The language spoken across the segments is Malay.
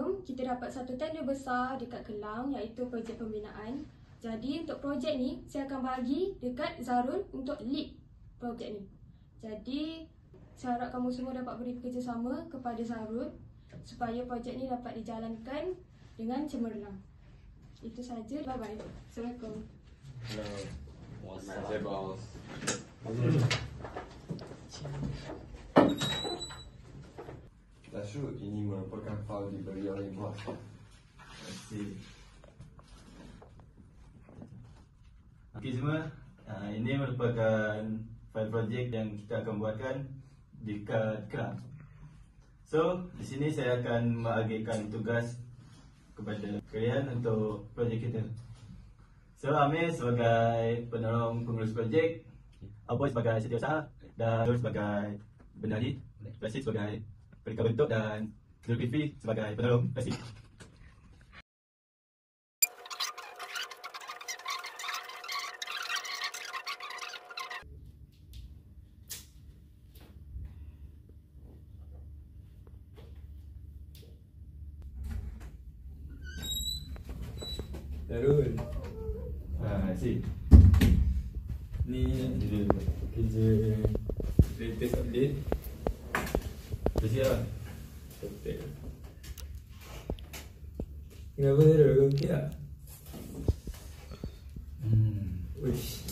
Zarum, kita dapat satu tender besar dekat Kelang iaitu projek pembinaan. Jadi untuk projek ni, saya akan bagi dekat Zarul untuk lead projek ni. Jadi saya harap kamu semua dapat beri kerjasama kepada Zarul supaya projek ni dapat dijalankan dengan cemerlang. Itu saja. Bye-bye. Assalamualaikum. Hello. Boss. Tashu, ini merupakan file diberi oleh bos. Okey semua, ini merupakan file projek yang kita akan buatkan dekat Kelang. So, di sini saya akan mengagikan tugas kepada kalian untuk projek kita. So, Amir sebagai penolong pengurus projek, Aboy sebagai setiausaha dan Nur sebagai bendahari, Rasid sebagai pelika bentuk dan Zulkifli sebagai penolong Rasid. Darul. Rasid. Ni kerja latest update. Bersiap. Betul. Kenapa Darul? Kau okey tak? Uish.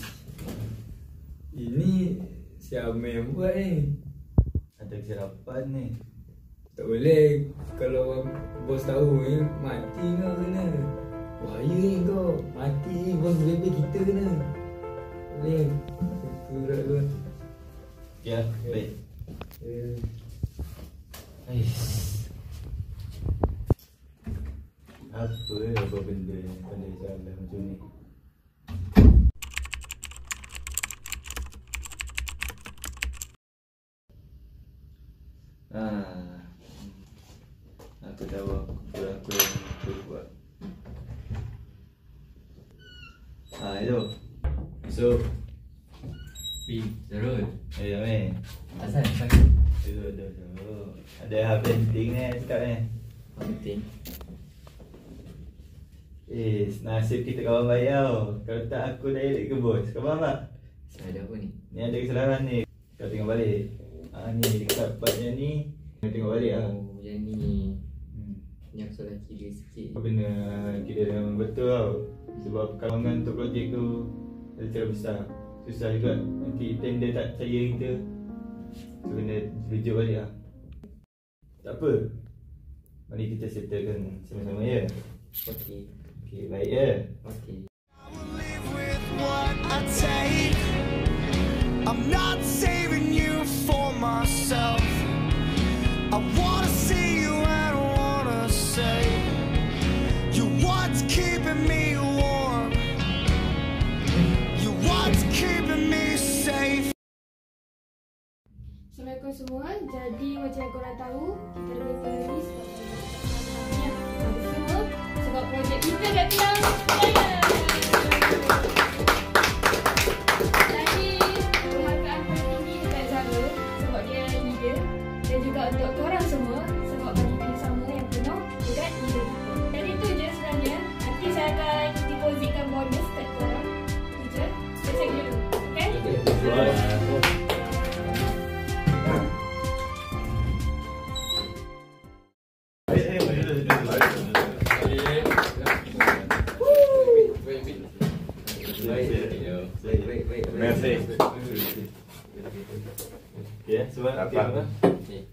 Ini siapa yang buat ni? Ada kesilapan ni. Tak boleh. Kalau bos tahu ni, mati kau kena. Bahaya ni kau. Mati ni bos bebek kita kena. Boleh. Surat tu. Ya, baik. Apa benda yang pandai salah macam ni? Aku tahu apa yang aku buat. Hello. So, Zarul. Amir. Asal panggil? Ada hal penting ni cakap ni. Penting. Nasib kita kawan baik tau. Kalau tak aku dah elak ke bos. Kau faham tak? Saya ada apa ni? Ni ada kesalahan ni. Kau tengok balik. Ni dekat partnya ni. Kau tengok balik lah. Oh, yang ni. Ni aku salah kira sikit. Kau kena kira yang betul tau. Sebab perkembangan untuk projek tu ada cara besar. Susah juga. Nanti tender tak percaya kita. So kena rujuk balik lah. Tak apa. Mari kita settlekan sama-sama ya. Okey. Okey, baik ya. Okey. I'm not saving you for myself. I wanna see you and I wanna say you what's keeping me warm. You what's keeping me safe. Assalamualaikum semua. Jadi macam yang korang tahu, kita dah release sebab projek kita kat Kelang. Jadi penghargaan tertinggi dekat Zarul sebab dia leader, dan juga untuk korang semua sebab bagi kerjasama yang penuh dekat leader kita. Jadi itu je sebenarnya. Nanti saya akan depositkan bonus kat korang. Itu je. Saya check dulu. Okay? Terima kasih. Ya, semua okey.